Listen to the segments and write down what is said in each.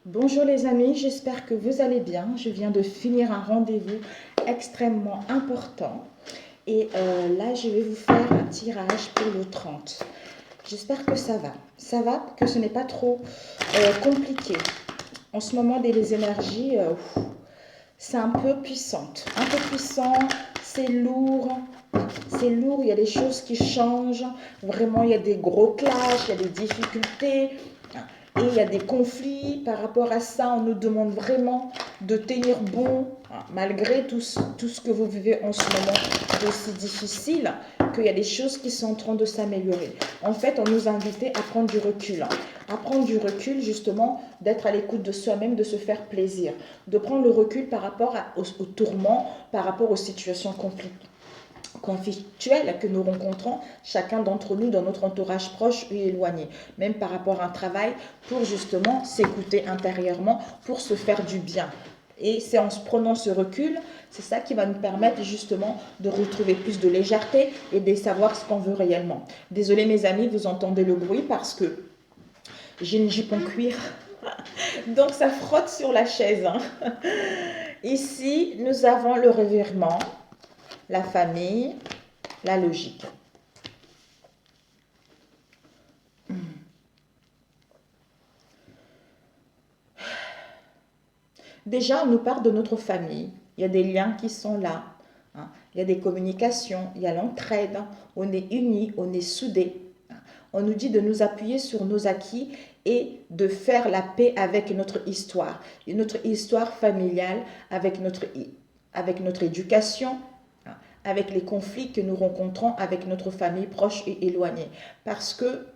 Bonjour les amis, j'espère que vous allez bien. Je viens de finir un rendez-vous extrêmement important et là je vais vous faire un tirage pour le 30. J'espère que ça va. Ça va, que ce n'est pas trop compliqué. En ce moment, les énergies, c'est un peu puissante. Un peu puissant, c'est lourd. C'est lourd, il y a des choses qui changent. Vraiment, il y a des gros clashs, il y a des difficultés. Et il y a des conflits par rapport à ça. On nous demande vraiment de tenir bon, malgré tout ce que vous vivez en ce moment d'aussi difficile, qu'il y a des choses qui sont en train de s'améliorer. En fait, on nous a invités à prendre du recul. À prendre du recul, justement, d'être à l'écoute de soi-même, de se faire plaisir. De prendre le recul par rapport aux tourments, par rapport aux situations conflictuelles que nous rencontrons, chacun d'entre nous dans notre entourage proche ou éloigné, même par rapport à un travail, pour justement s'écouter intérieurement, pour se faire du bien. Et c'est en se prenant ce recul, c'est ça qui va nous permettre justement de retrouver plus de légèreté et de savoir ce qu'on veut réellement. Désolée mes amis, vous entendez le bruit parce que j'ai une jupe en cuir, donc ça frotte sur la chaise. Ici, nous avons le revirement, la famille, la logique. Déjà, on nous parle de notre famille. Il y a des liens qui sont là. Il y a des communications, il y a l'entraide. On est unis, on est soudés. On nous dit de nous appuyer sur nos acquis et de faire la paix avec notre histoire. Et notre histoire familiale, avec notre éducation, avec les conflits que nous rencontrons avec notre famille proche et éloignée. Parce que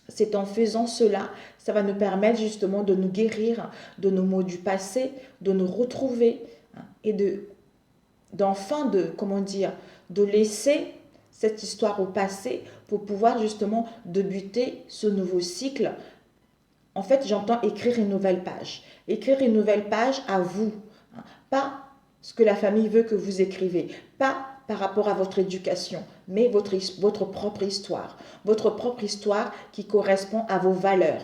c'est en faisant cela, ça va nous permettre justement de nous guérir de nos maux du passé, de nous retrouver et d'enfin de laisser cette histoire au passé pour pouvoir justement débuter ce nouveau cycle. En fait, j'entends écrire une nouvelle page. Écrire une nouvelle page à vous, pas ce que la famille veut que vous écrivez, pas par rapport à votre éducation, mais votre propre histoire. Votre propre histoire qui correspond à vos valeurs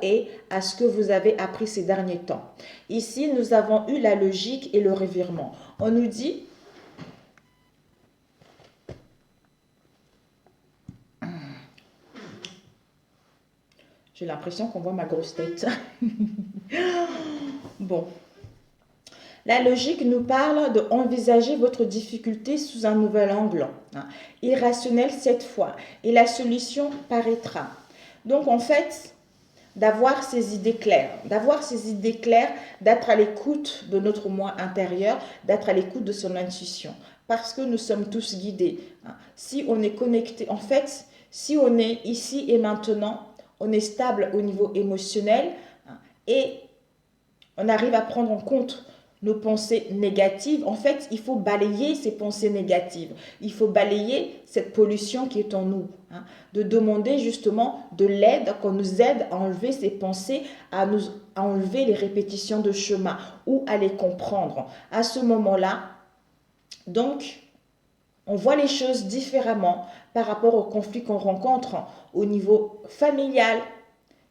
et à ce que vous avez appris ces derniers temps. Ici, nous avons eu la logique et le revirement. On nous dit, j'ai l'impression qu'on voit ma grosse tête. Bon, la logique nous parle d'envisager votre difficulté sous un nouvel angle, irrationnel cette fois, et la solution paraîtra. Donc en fait, d'avoir ces idées claires, d'être à l'écoute de notre moi intérieur, d'être à l'écoute de son intuition, parce que nous sommes tous guidés. Si on est connecté, en fait, si on est ici et maintenant, on est stable au niveau émotionnel et on arrive à prendre en compte nos pensées négatives. En fait, il faut balayer ces pensées négatives. Il faut balayer cette pollution qui est en nous. De demander justement de l'aide, qu'on nous aide à enlever ces pensées, à enlever les répétitions de chemin ou à les comprendre. À ce moment-là, donc, on voit les choses différemment par rapport aux conflits qu'on rencontre au niveau familial,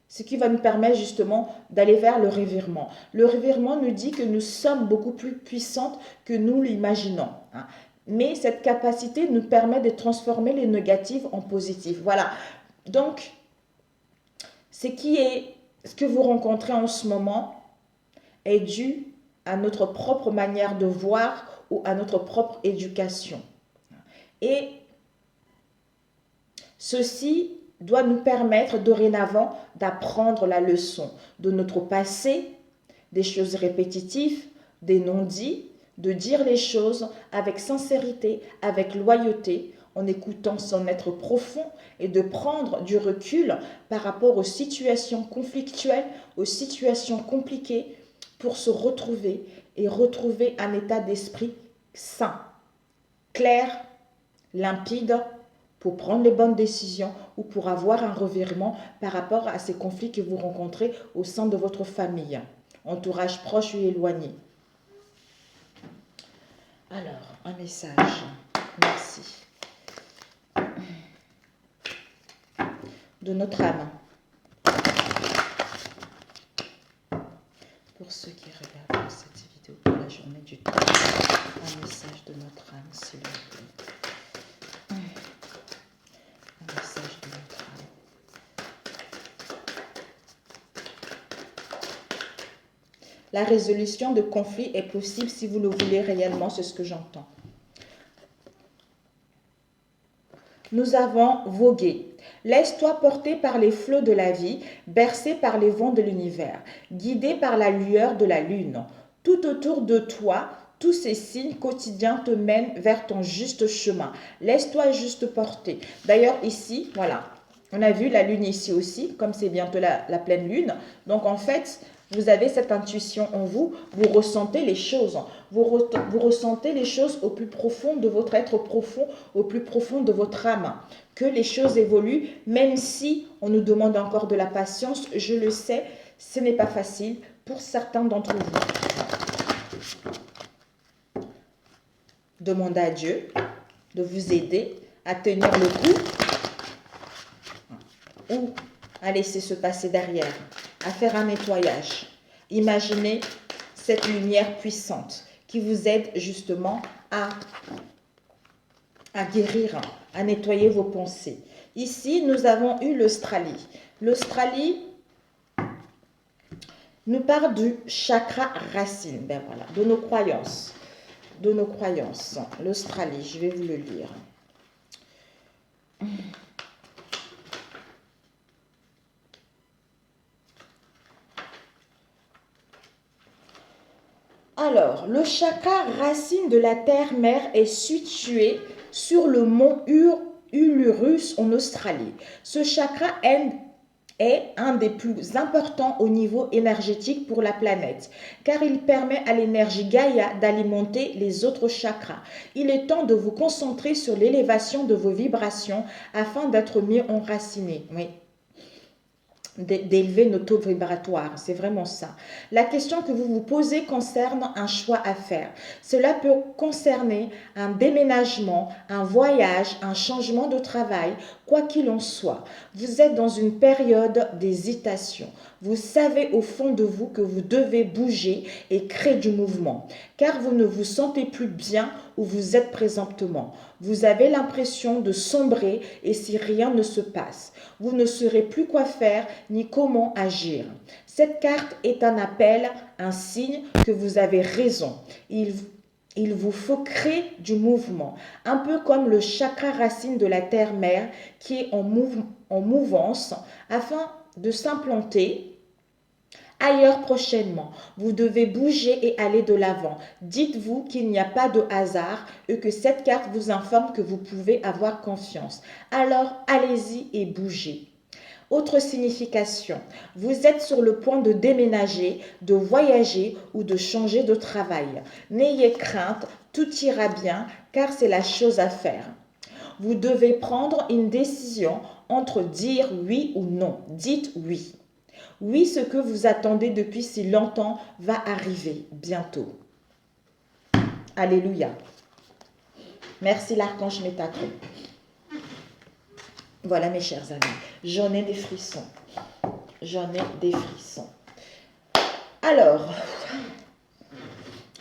ce qui va nous permettre justement d'aller vers le revirement. Le revirement nous dit que nous sommes beaucoup plus puissantes que nous l'imaginons. Mais cette capacité nous permet de transformer les négatifs en positifs. Voilà. Donc, ce que vous rencontrez en ce moment est dû à notre propre manière de voir ou à notre propre éducation. Et ceci doit nous permettre dorénavant d'apprendre la leçon de notre passé, des choses répétitives, des non-dits, de dire les choses avec sincérité, avec loyauté, en écoutant son être profond et de prendre du recul par rapport aux situations conflictuelles, aux situations compliquées pour se retrouver et retrouver un état d'esprit sain, clair, limpide, pour prendre les bonnes décisions ou pour avoir un revirement par rapport à ces conflits que vous rencontrez au sein de votre famille, entourage proche ou éloigné. Alors, un message. Merci. De notre âme. pour ceux qui regardent cette vidéo pour la journée du temps. Un message de notre âme, s'il vous plaît. Un message de notre âme. La résolution de conflits est possible si vous le voulez réellement, c'est ce que j'entends. Nous avons vogué. Laisse-toi porter par les flots de la vie, bercé par les vents de l'univers, guidé par la lueur de la lune. Tout autour de toi, tous ces signes quotidiens te mènent vers ton juste chemin. Laisse-toi juste porter. D'ailleurs, ici, voilà, on a vu la lune ici aussi, comme c'est bientôt la pleine lune. Donc, en fait, vous avez cette intuition en vous, vous ressentez les choses. Vous ressentez les choses au plus profond de votre être profond, au plus profond de votre âme. Que les choses évoluent, même si on nous demande encore de la patience, je le sais, ce n'est pas facile pour certains d'entre vous. Demandez à Dieu de vous aider à tenir le coup ou à laisser se passer derrière, à faire un nettoyage. Imaginez cette lumière puissante qui vous aide justement à guérir, à nettoyer vos pensées. Ici, nous avons eu l'Australie. L'Australie nous parle du chakra racine, ben voilà, de nos croyances. De nos croyances. L'Australie, je vais vous le lire. Alors, le chakra racine de la terre-mère est situé sur le mont Ulurus en Australie. Ce chakra est un des plus importants au niveau énergétique pour la planète, car il permet à l'énergie Gaïa d'alimenter les autres chakras. Il est temps de vous concentrer sur l'élévation de vos vibrations afin d'être mieux enracinés. Oui. D'élever nos taux vibratoires, c'est vraiment ça. La question que vous vous posez concerne un choix à faire. Cela peut concerner un déménagement, un voyage, un changement de travail, quoi qu'il en soit. Vous êtes dans une période d'hésitation. Vous savez au fond de vous que vous devez bouger et créer du mouvement, car vous ne vous sentez plus bien où vous êtes présentement. Vous avez l'impression de sombrer et si rien ne se passe, vous ne saurez plus quoi faire ni comment agir. Cette carte est un appel, un signe que vous avez raison. Il vous faut créer du mouvement, un peu comme le chakra racine de la terre-mère qui est en mouvance afin de s'implanter ailleurs prochainement. Vous devez bouger et aller de l'avant. Dites-vous qu'il n'y a pas de hasard et que cette carte vous informe que vous pouvez avoir confiance. Alors, allez-y et bougez. Autre signification, vous êtes sur le point de déménager, de voyager ou de changer de travail. N'ayez crainte, tout ira bien car c'est la chose à faire. Vous devez prendre une décision entre dire oui ou non. Dites oui. Oui, ce que vous attendez depuis si longtemps va arriver bientôt. Alléluia. Merci l'archange Métatron. Voilà mes chers amis, j'en ai des frissons. J'en ai des frissons. Alors,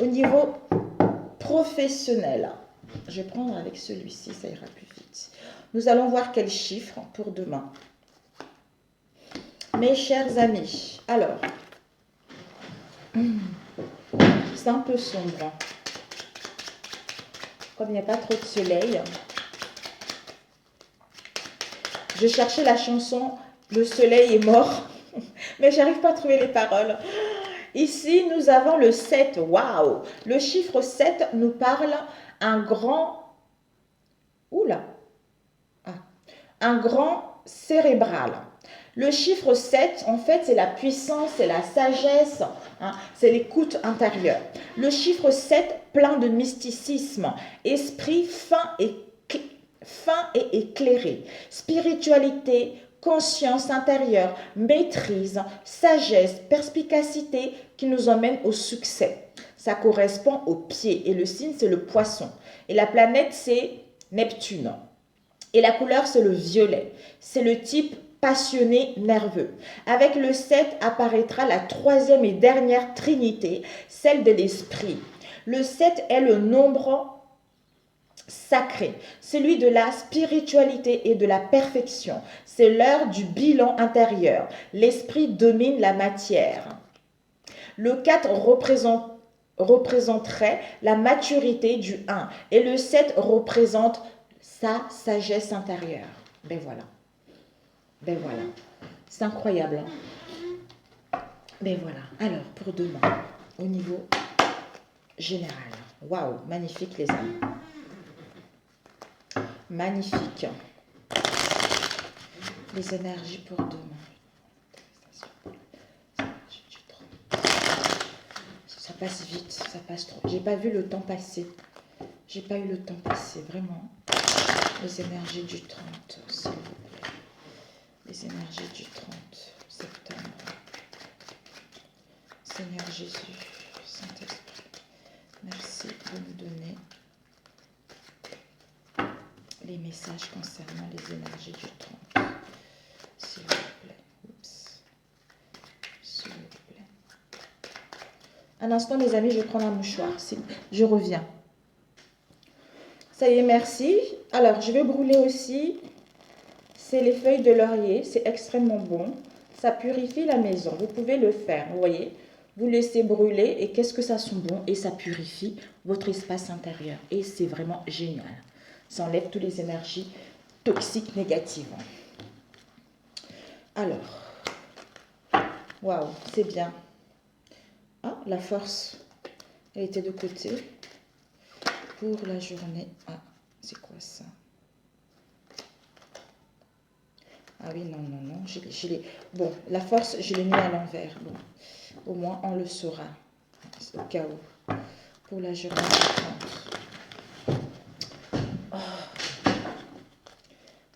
au niveau professionnel, je vais prendre avec celui-ci, ça ira plus vite. Nous allons voir quels chiffres pour demain. Mes chers amis, alors, c'est un peu sombre. Comme il n'y a pas trop de soleil, je cherchais la chanson « Le soleil est mort », mais j'arrive pas à trouver les paroles. Ici, nous avons le 7. Waouh! Le chiffre 7 nous parle un grand... Oula! Un grand cérébral. Le chiffre 7, en fait, c'est la puissance, c'est la sagesse, c'est l'écoute intérieure. Le chiffre 7, plein de mysticisme, esprit fin et éclairé, spiritualité, conscience intérieure, maîtrise, sagesse, perspicacité qui nous emmène au succès. Ça correspond au pied et le signe, c'est le poisson. Et la planète, c'est Neptune. Et la couleur, c'est le violet. C'est le type passionné, nerveux. Avec le 7 apparaîtra la troisième et dernière trinité, celle de l'esprit. Le 7 est le nombre sacré, celui de la spiritualité et de la perfection. C'est l'heure du bilan intérieur. L'esprit domine la matière. Le 4 représenterait la maturité du 1 et le 7 représente sa sagesse intérieure. Ben voilà. Ben voilà. C'est incroyable. Hein? Ben voilà. Alors, pour demain, au niveau général. Waouh, magnifique les amis. Magnifique. Les énergies pour demain. Ça passe vite, ça passe trop. J'ai pas vu le temps passer. J'ai pas eu le temps passer, vraiment. Les énergies du 30, s'il vous plaît. Les énergies du 30 septembre. Seigneur Jésus, Saint-Esprit, merci de nous donner les messages concernant les énergies du 30. S'il vous plaît. Oups. S'il vous plaît. Un instant, mes amis, je prends un mouchoir. Je reviens. Ça y est, merci. Alors, je vais brûler aussi. C'est les feuilles de laurier. C'est extrêmement bon. Ça purifie la maison. Vous pouvez le faire, vous voyez. Vous laissez brûler et qu'est-ce que ça sent bon. Et ça purifie votre espace intérieur. Et c'est vraiment génial. Ça enlève toutes les énergies toxiques négatives. Alors, waouh, c'est bien. Ah, la force, elle était de côté. Pour la journée. Ah, c'est quoi ça? Ah oui, non, non, non. Bon, la force, je l'ai mis à l'envers. Bon, au moins, on le saura. Au cas où. Pour la journée du 30. Oh.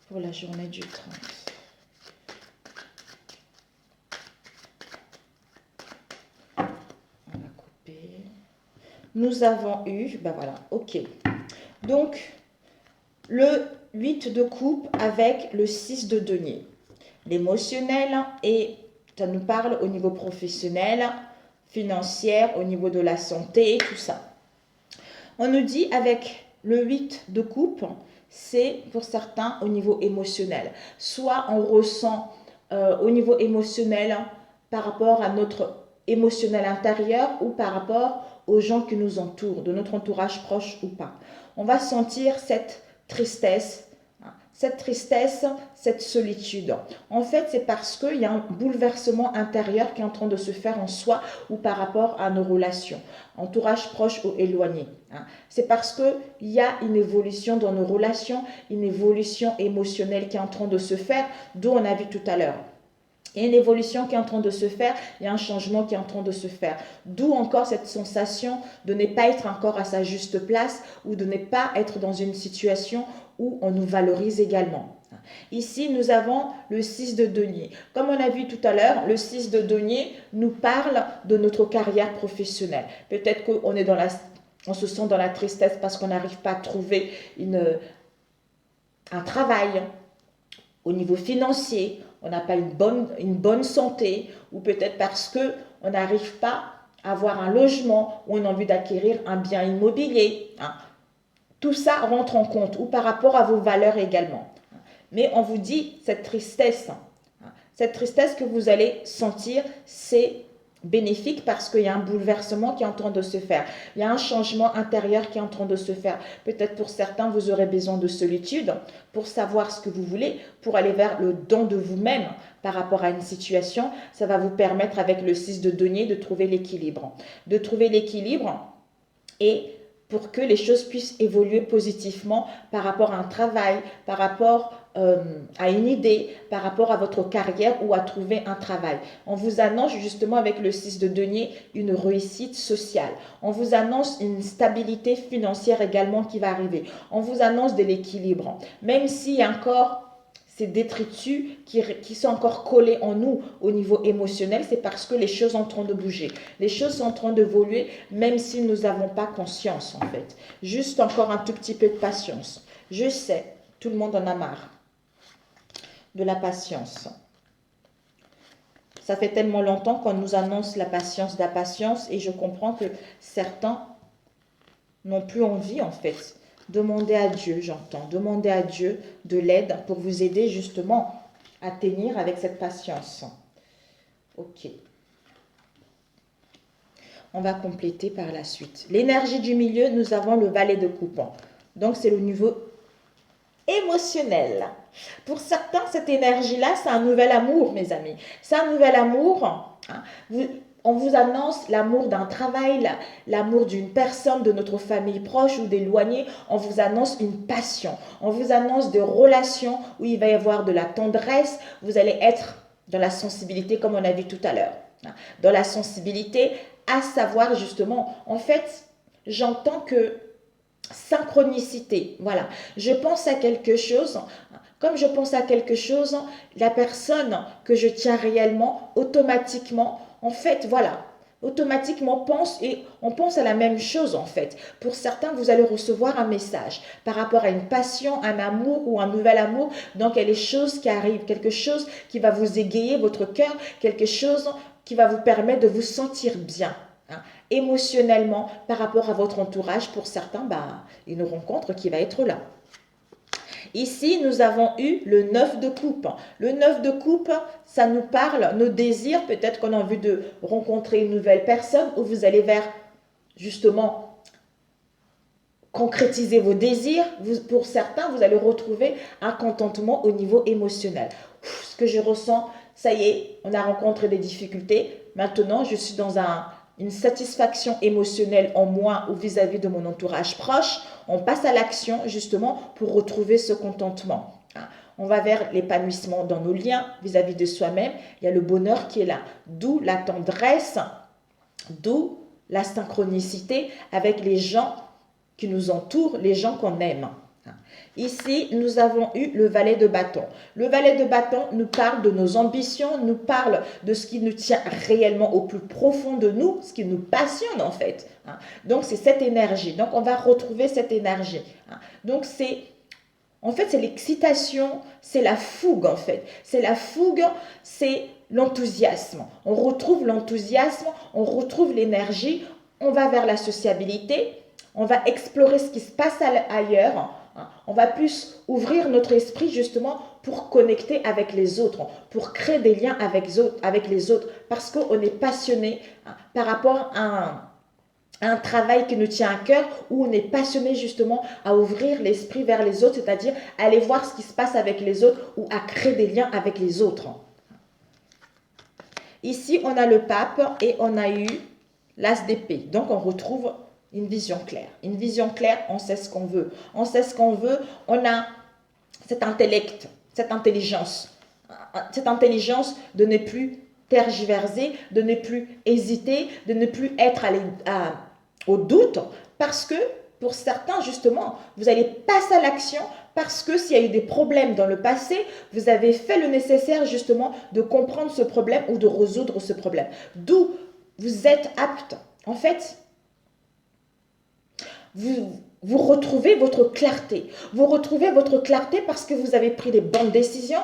Pour la journée du 30. On va couper. Nous avons eu, ben voilà, ok. Donc, le 8 de coupe avec le 6 de denier. L'émotionnel, et ça nous parle au niveau professionnel, financier, au niveau de la santé, tout ça. On nous dit avec le 8 de coupe, c'est pour certains au niveau émotionnel. Soit on ressent au niveau émotionnel par rapport à notre émotionnel intérieur ou par rapport aux gens qui nous entourent, de notre entourage proche ou pas. On va sentir cette tristesse, cette solitude. En fait, c'est parce qu'il y a un bouleversement intérieur qui est en train de se faire en soi ou par rapport à nos relations, entourage proche ou éloigné. C'est parce qu'il y a une évolution dans nos relations, une évolution émotionnelle qui est en train de se faire, d'où on a vu tout à l'heure. Il y a une évolution qui est en train de se faire, il y a un changement qui est en train de se faire. D'où encore cette sensation de ne pas être encore à sa juste place ou de ne pas être dans une situation où on nous valorise également. Ici, nous avons le 6 de denier. Comme on a vu tout à l'heure, le 6 de denier nous parle de notre carrière professionnelle. Peut-être qu'on est on se sent dans la tristesse parce qu'on n'arrive pas à trouver un travail au niveau financier, on n'a pas une bonne santé, ou peut-être parce qu'on n'arrive pas à avoir un logement ou on a envie d'acquérir un bien immobilier. Tout ça rentre en compte, ou par rapport à vos valeurs également. Mais on vous dit, cette tristesse que vous allez sentir, c'est bénéfique parce qu'il y a un bouleversement qui est en train de se faire. Il y a un changement intérieur qui est en train de se faire. Peut-être pour certains, vous aurez besoin de solitude pour savoir ce que vous voulez, pour aller vers le don de vous-même par rapport à une situation. Ça va vous permettre avec le 6 de denier de trouver l'équilibre. De trouver l'équilibre et pour que les choses puissent évoluer positivement par rapport à un travail, par rapport à une idée, par rapport à votre carrière ou à trouver un travail. On vous annonce justement avec le 6 de denier une réussite sociale. On vous annonce une stabilité financière également qui va arriver. On vous annonce de l'équilibre. Même s'il y a encore ces détritus qui sont encore collés en nous au niveau émotionnel, c'est parce que les choses sont en train de bouger. Les choses sont en train d'évoluer, même si nous n'avons pas conscience en fait. Juste encore un tout petit peu de patience. Je sais, tout le monde en a marre. de la patience. Ça fait tellement longtemps qu'on nous annonce la patience, et je comprends que certains n'ont plus envie en fait. Demandez à Dieu, j'entends, demandez à Dieu de l'aide pour vous aider justement à tenir avec cette patience. Ok. On va compléter par la suite. L'énergie du milieu, nous avons le valet de coupe. Donc c'est le niveau émotionnel. Pour certains, cette énergie-là, c'est un nouvel amour, mes amis. C'est un nouvel amour. Hein. On vous annonce l'amour d'un travail, l'amour d'une personne, de notre famille proche ou d'éloignée. On vous annonce une passion. On vous annonce des relations où il va y avoir de la tendresse. Vous allez être dans la sensibilité, comme on a vu tout à l'heure. Dans la sensibilité, à savoir justement, en fait, j'entends que synchronicité, voilà. Je pense à quelque chose, comme je pense à quelque chose, la personne que je tiens réellement, automatiquement, en fait, voilà, automatiquement pense et on pense à la même chose en fait. Pour certains, vous allez recevoir un message par rapport à une passion, un amour ou un nouvel amour. Donc, il y a des choses qui arrivent, quelque chose qui va vous égayer votre cœur, quelque chose qui va vous permettre de vous sentir bien. Émotionnellement par rapport à votre entourage. Pour certains, une rencontre qui va être là. Ici, nous avons eu le 9 de coupe. Le 9 de coupe, ça nous parle, nos désirs. Peut-être qu'on a envie de rencontrer une nouvelle personne ou vous allez vers, justement, concrétiser vos désirs. Pour certains, vous allez retrouver un contentement au niveau émotionnel. Ce que je ressens, ça y est, on a rencontré des difficultés. Maintenant, je suis dans une satisfaction émotionnelle en moi ou vis-à-vis de mon entourage proche. On passe à l'action justement pour retrouver ce contentement. On va vers l'épanouissement dans nos liens vis-à-vis de soi-même. Il y a le bonheur qui est là, d'où la tendresse, d'où la synchronicité avec les gens qui nous entourent, les gens qu'on aime. Ici, nous avons eu le valet de bâton. Le valet de bâton nous parle de nos ambitions, nous parle de ce qui nous tient réellement au plus profond de nous, ce qui nous passionne en fait. Donc, c'est cette énergie. Donc, on va retrouver cette énergie. Donc, en fait, c'est l'excitation, c'est la fougue en fait. C'est la fougue, c'est l'enthousiasme. On retrouve l'enthousiasme, on retrouve l'énergie, on va vers la sociabilité, on va explorer ce qui se passe ailleurs. On va plus ouvrir notre esprit justement pour connecter avec les autres, pour créer des liens avec les autres, parce qu'on est passionné par rapport à un travail qui nous tient à cœur, où on est passionné justement à ouvrir l'esprit vers les autres, c'est-à-dire aller voir ce qui se passe avec les autres ou à créer des liens avec les autres. Ici, on a le pape et on a eu l'as d'épée. Donc, on retrouve une vision claire. Une vision claire, on sait ce qu'on veut. On sait ce qu'on veut, on a cet intellect, cette intelligence de ne plus tergiverser, de ne plus hésiter, de ne plus être au doute, parce que pour certains, justement, vous allez passer à l'action parce que s'il y a eu des problèmes dans le passé, vous avez fait le nécessaire justement de comprendre ce problème ou de résoudre ce problème. D'où vous êtes apte. En fait, vous retrouvez votre clarté. Vous retrouvez votre clarté parce que vous avez pris des bonnes décisions.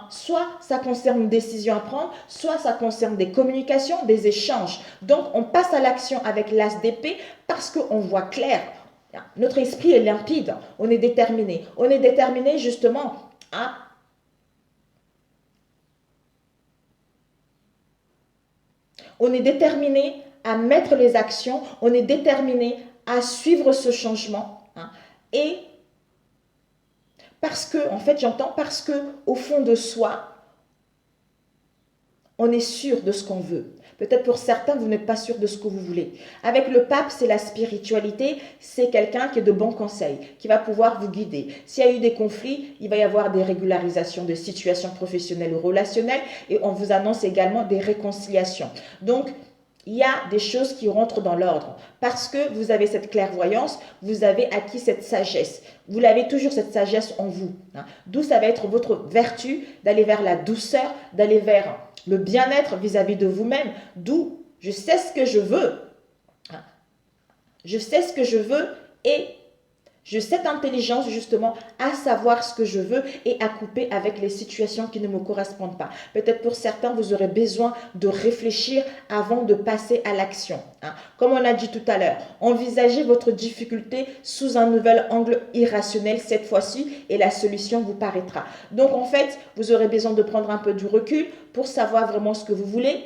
Soit ça concerne une décision à prendre, soit ça concerne des communications, des échanges. Donc, on passe à l'action avec l'as d'épée parce qu'on voit clair. Notre esprit est limpide. On est déterminé. On est déterminé justement à... On est déterminé à mettre les actions. On est déterminé à suivre ce changement. Et parce que, en fait, j'entends parce que au fond de soi, on est sûr de ce qu'on veut. Peut-être pour certains, vous n'êtes pas sûr de ce que vous voulez. Avec le pape, c'est la spiritualité, c'est quelqu'un qui est de bons conseils, qui va pouvoir vous guider. S'il y a eu des conflits, il va y avoir des régularisations de situations professionnelles ou relationnelles et on vous annonce également des réconciliations. Donc, il y a des choses qui rentrent dans l'ordre. Parce que vous avez cette clairvoyance, vous avez acquis cette sagesse. Vous l'avez toujours cette sagesse en vous. D'où ça va être votre vertu d'aller vers la douceur, d'aller vers le bien-être vis-à-vis de vous-même. D'où je sais ce que je veux. Je sais ce que je veux et J'ai cette intelligence justement à savoir ce que je veux et à couper avec les situations qui ne me correspondent pas. Peut-être pour certains, vous aurez besoin de réfléchir avant de passer à l'action. Comme on a dit tout à l'heure, envisagez votre difficulté sous un nouvel angle irrationnel cette fois-ci et la solution vous paraîtra. Donc en fait, vous aurez besoin de prendre un peu du recul pour savoir vraiment ce que vous voulez,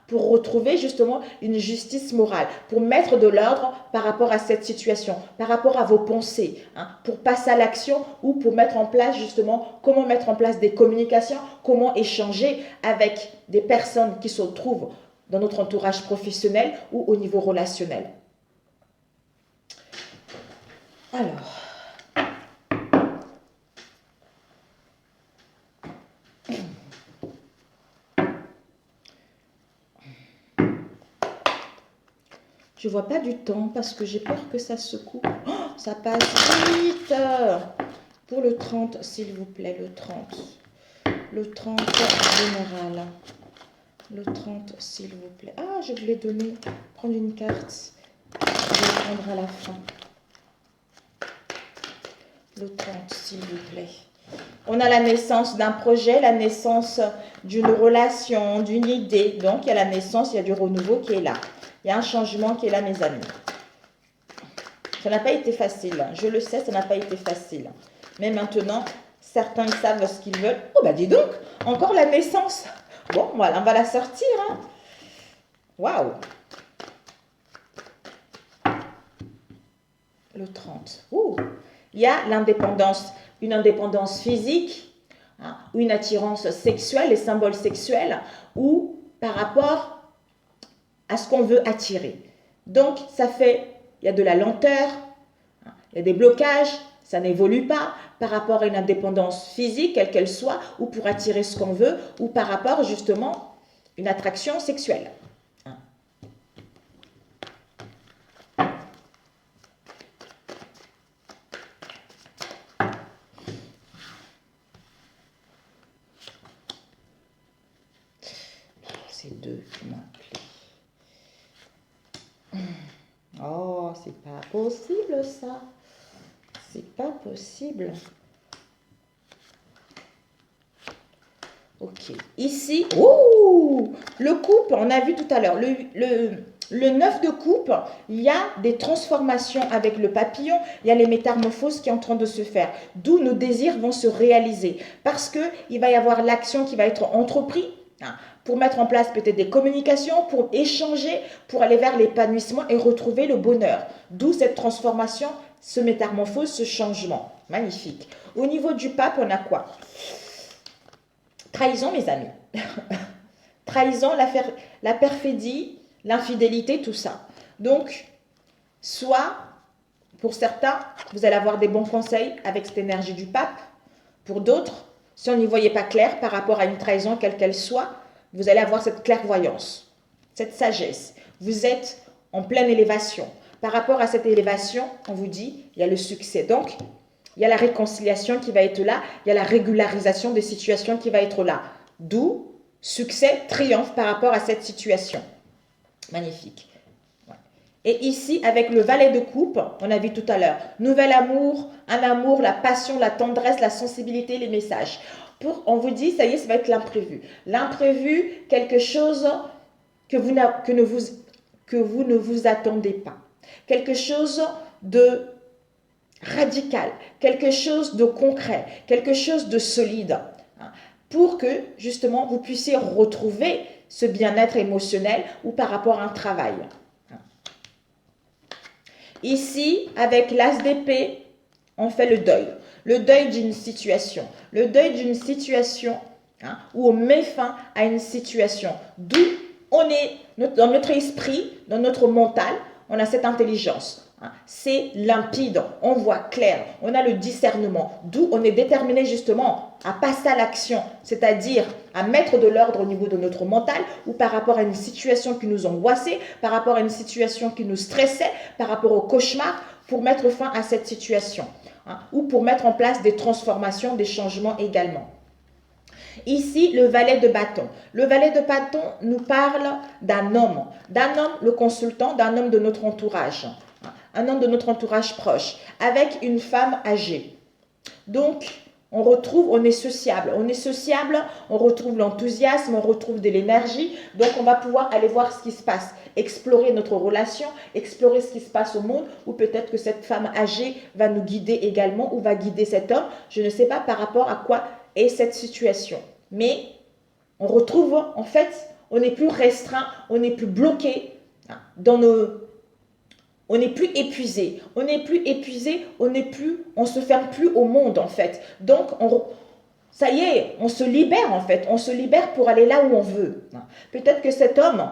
pour retrouver justement une justice morale, pour mettre de l'ordre par rapport à cette situation, par rapport à vos pensées, pour passer à l'action ou pour mettre en place justement comment mettre en place des communications, comment échanger avec des personnes qui se trouvent dans notre entourage professionnel ou au niveau relationnel. Alors, je vois pas du temps parce que j'ai peur que ça se coupe. Oh, ça passe vite. Pour le 30, s'il vous plaît, le 30. Le 30 général. Le 30, s'il vous plaît. Ah, je voulais donner, prendre une carte. Je vais la prendre à la fin. Le 30, s'il vous plaît. On a la naissance d'un projet, la naissance d'une relation, d'une idée. Donc, il y a la naissance, il y a du renouveau qui est là. Il y a un changement qui est là, mes amis. Ça n'a pas été facile. Je le sais, ça n'a pas été facile. Mais maintenant, certains savent ce qu'ils veulent. Oh, bah dis donc, encore la naissance. Bon, voilà, on va la sortir. Waouh. Le 30. Ouh. Il y a l'indépendance. Une indépendance physique, ou une attirance sexuelle, les symboles sexuels, ou par rapport à ce qu'on veut attirer. Donc, ça fait, il y a de la lenteur, il y a des blocages, ça n'évolue pas par rapport à une indépendance physique, quelle qu'elle soit, ou pour attirer ce qu'on veut, ou par rapport justement à une attraction sexuelle. C'est deux qui m'ont appelé. Oh, c'est pas possible ça. C'est pas possible. Ok. Ici, ouh, le couple, on a vu tout à l'heure, le 9 de coupe, il y a des transformations avec le papillon, il y a les métamorphoses qui sont en train de se faire, d'où nos désirs vont se réaliser. Parce qu'il va y avoir l'action qui va être entreprise, pour mettre en place peut-être des communications, pour échanger, pour aller vers l'épanouissement et retrouver le bonheur. D'où cette transformation, ce métamorphose, ce changement. Magnifique. Au niveau du pape, on a quoi? Trahison, mes amis. Trahison, la perfidie, l'infidélité, tout ça. Donc, soit, pour certains, vous allez avoir des bons conseils avec cette énergie du pape. Pour d'autres, si on n'y voyait pas clair par rapport à une trahison, quelle qu'elle soit, vous allez avoir cette clairvoyance, cette sagesse. Vous êtes en pleine élévation. Par rapport à cette élévation, on vous dit, il y a le succès. Donc, il y a la réconciliation qui va être là, il y a la régularisation des situations qui va être là. D'où succès, triomphe par rapport à cette situation. Magnifique. Et ici, avec le valet de coupe, on a vu tout à l'heure, nouvel amour, un amour, la passion, la tendresse, la sensibilité, les messages. On vous dit, ça y est, ça va être l'imprévu. L'imprévu, quelque chose que vous ne vous attendez pas. Quelque chose de radical, quelque chose de concret, quelque chose de solide, pour que justement vous puissiez retrouver ce bien-être émotionnel ou par rapport à un travail. Ici, avec l'as d'épée, on fait le deuil. Le deuil d'une situation. Le deuil d'une situation où on met fin à une situation. D'où on est, dans notre esprit, dans notre mental, on a cette intelligence. C'est limpide, on voit clair, on a le discernement. D'où on est déterminé justement à passer à l'action, c'est-à-dire à mettre de l'ordre au niveau de notre mental ou par rapport à une situation qui nous angoissait, par rapport à une situation qui nous stressait, par rapport au cauchemar, pour mettre fin à cette situation. Ou pour mettre en place des transformations, des changements également. Ici, le valet de bâton. Le valet de bâton nous parle d'un homme, le consultant, d'un homme de notre entourage. un homme de notre entourage proche, avec une femme âgée. Donc, on est sociable, on retrouve l'enthousiasme, on retrouve de l'énergie, donc on va pouvoir aller voir ce qui se passe, explorer notre relation, explorer ce qui se passe au monde, ou peut-être que cette femme âgée va nous guider également, ou va guider cet homme, je ne sais pas par rapport à quoi est cette situation. Mais on retrouve, en fait, on n'est plus restreint, on n'est plus bloqué dans nos... On n'est plus épuisé, on se ferme plus au monde en fait. Donc, ça y est, on se libère en fait, on se libère pour aller là où on veut. Peut-être que cet homme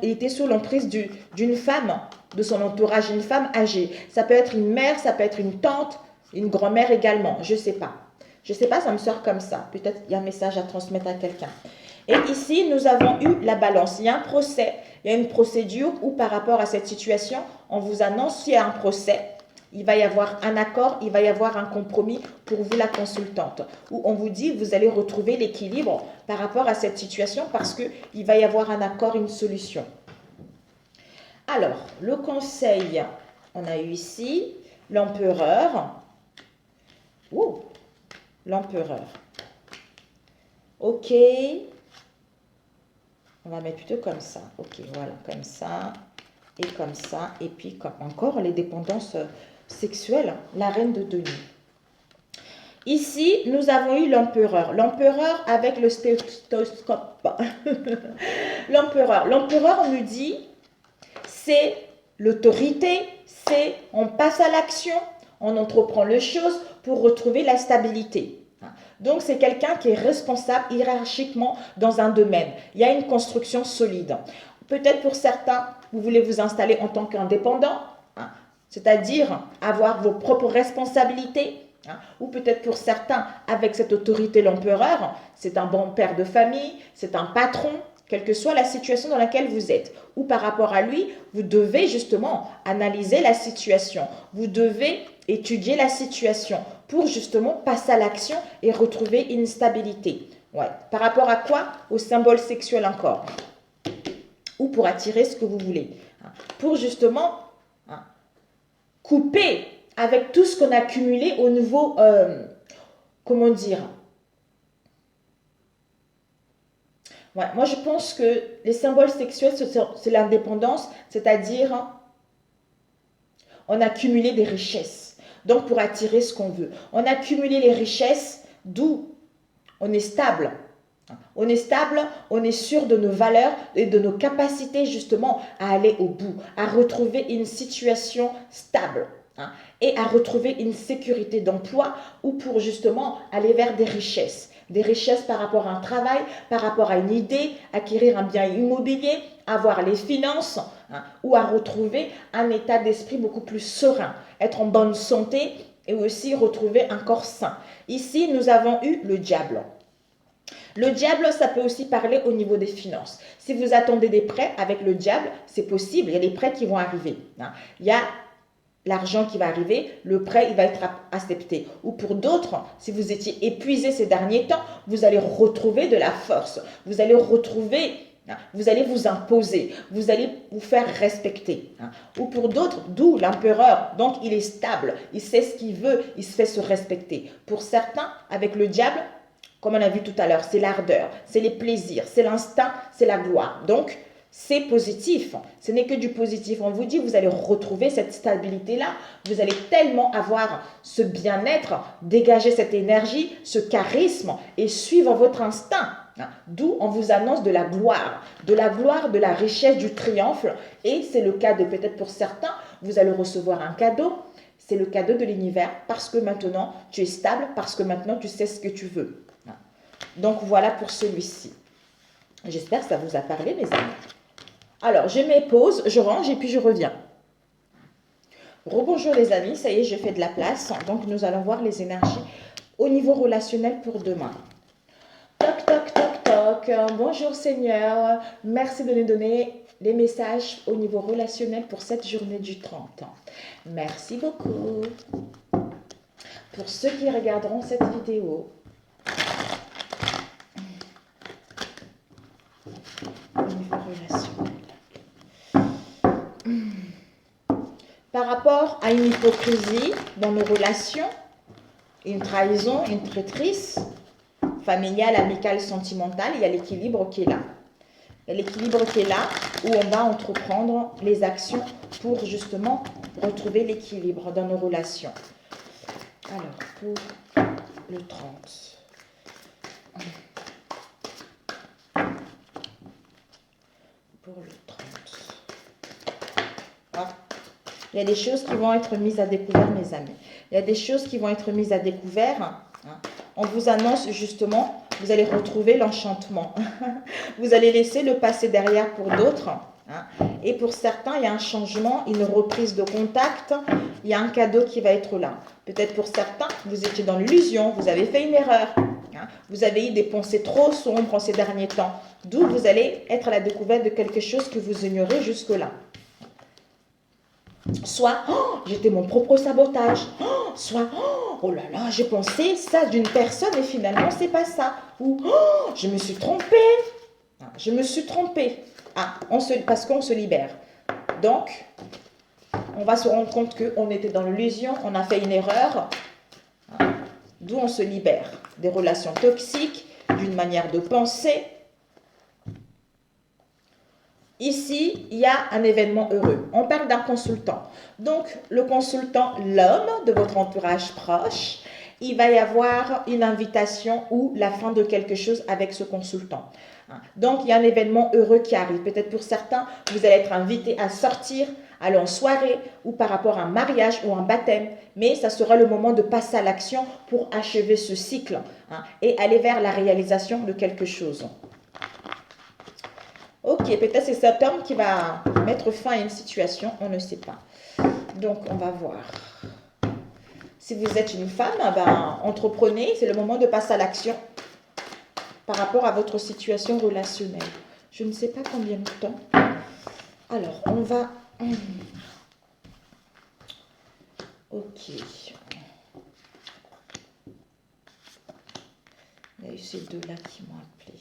était sous l'emprise d'une femme, de son entourage, une femme âgée. Ça peut être une mère, ça peut être une tante, une grand-mère également, je ne sais pas. Je ne sais pas, ça me sort comme ça. Peut-être qu'il y a un message à transmettre à quelqu'un. Et ici, nous avons eu la balance. Il y a un procès, il y a une procédure où par rapport à cette situation, on vous annonce qu'il y a un procès, il va y avoir un accord, il va y avoir un compromis pour vous la consultante, où on vous dit vous allez retrouver l'équilibre par rapport à cette situation parce qu'il va y avoir un accord, une solution. Alors, le conseil, on a eu ici l'empereur. L'empereur. Ok. On va mettre plutôt comme ça. Ok, voilà, comme ça. Et comme ça. Et puis, encore les dépendances sexuelles. La reine de Denis. Ici, nous avons eu l'empereur. L'empereur avec le stéthoscope. L'empereur. L'empereur nous dit, c'est l'autorité, c'est on passe à l'action, on entreprend les choses pour retrouver la stabilité. Donc, c'est quelqu'un qui est responsable hiérarchiquement dans un domaine. Il y a une construction solide. Peut-être pour certains, vous voulez vous installer en tant qu'indépendant, c'est-à-dire avoir vos propres responsabilités. Ou peut-être pour certains, avec cette autorité, l'empereur, c'est un bon père de famille, c'est un patron, quelle que soit la situation dans laquelle vous êtes. Ou par rapport à lui, vous devez justement analyser la situation. Vous devez étudier la situation pour justement passer à l'action et retrouver une stabilité. Ouais. Par rapport à quoi? Au symbole sexuel encore. Ou pour attirer ce que vous voulez. Pour justement couper avec tout ce qu'on a accumulé au niveau, comment dire? Ouais, moi, je pense que les symboles sexuels, c'est l'indépendance, c'est-à-dire on a accumulé des richesses. Donc, pour attirer ce qu'on veut. On a accumulé les richesses, d'où on est stable. On est stable, on est sûr de nos valeurs et de nos capacités justement à aller au bout, à retrouver une situation stable et à retrouver une sécurité d'emploi ou pour justement aller vers des richesses. Des richesses par rapport à un travail, par rapport à une idée, acquérir un bien immobilier, avoir les finances ou à retrouver un état d'esprit beaucoup plus serein, être en bonne santé et aussi retrouver un corps sain. Ici, nous avons eu le diable. Le diable, ça peut aussi parler au niveau des finances. Si vous attendez des prêts avec le diable, c'est possible, il y a des prêts qui vont arriver. Il y a l'argent qui va arriver, le prêt, il va être accepté. Ou pour d'autres, si vous étiez épuisé ces derniers temps, vous allez retrouver de la force. Vous allez retrouver, vous allez vous imposer, vous allez vous faire respecter. Ou pour d'autres, d'où l'empereur, donc il est stable, il sait ce qu'il veut, il se fait se respecter. Pour certains, avec le diable, comme on a vu tout à l'heure, c'est l'ardeur, c'est les plaisirs, c'est l'instinct, c'est la gloire. Donc, c'est positif. Ce n'est que du positif. On vous dit, vous allez retrouver cette stabilité-là. Vous allez tellement avoir ce bien-être, dégager cette énergie, ce charisme et suivre votre instinct. D'où on vous annonce de la gloire, de la richesse, du triomphe. Et c'est le cas de peut-être pour certains, vous allez recevoir un cadeau. C'est le cadeau de l'univers parce que maintenant, tu es stable, parce que maintenant, tu sais ce que tu veux. Donc, voilà pour celui-ci. J'espère que ça vous a parlé, mes amis. Alors, je mets pause, je range et puis je reviens. Rebonjour les amis, ça y est, je fais de la place. Donc, nous allons voir les énergies au niveau relationnel pour demain. Toc, toc, toc, toc. Bonjour Seigneur. Merci de nous donner les messages au niveau relationnel pour cette journée du 30. Merci beaucoup. Pour ceux qui regarderont cette vidéo, au niveau relationnel. Par rapport à une hypocrisie dans nos relations, une trahison, une traîtrise, familiale, amicale, sentimentale, il y a l'équilibre qui est là. Il y a l'équilibre qui est là où on va entreprendre les actions pour justement retrouver l'équilibre dans nos relations. Alors, pour le 30. Pour le 30. Ah. Il y a des choses qui vont être mises à découvert, mes amis. Il y a des choses qui vont être mises à découvert. On vous annonce justement, vous allez retrouver l'enchantement. Vous allez laisser le passé derrière pour d'autres. Et pour certains, il y a un changement, une reprise de contact. Il y a un cadeau qui va être là. Peut-être pour certains, vous étiez dans l'illusion, vous avez fait une erreur. Vous avez eu des pensées trop sombres en ces derniers temps. D'où vous allez être à la découverte de quelque chose que vous ignorez jusque-là. Soit, oh, j'étais mon propre sabotage. Soit, oh là là, j'ai pensé ça d'une personne et finalement, c'est pas ça. Ou, oh, je me suis trompée. Je me suis trompée. Parce qu'on se libère. Donc, on va se rendre compte qu'on était dans l'illusion, on a fait une erreur. D'où on se libère. Des relations toxiques, d'une manière de penser. Ici, il y a un événement heureux. On parle d'un consultant. Donc, le consultant, l'homme de votre entourage proche, il va y avoir une invitation ou la fin de quelque chose avec ce consultant. Donc, il y a un événement heureux qui arrive. Peut-être pour certains, vous allez être invité à sortir, aller en soirée ou par rapport à un mariage ou un baptême. Mais ça sera le moment de passer à l'action pour achever ce cycle et aller vers la réalisation de quelque chose. Ok, peut-être c'est cet homme qui va mettre fin à une situation, on ne sait pas. Donc, on va voir. Si vous êtes une femme, entreprenez, c'est le moment de passer à l'action par rapport à votre situation relationnelle. Je ne sais pas combien de temps. Alors, on va... Ok. Il y a eu ces deux-là qui m'ont appelé.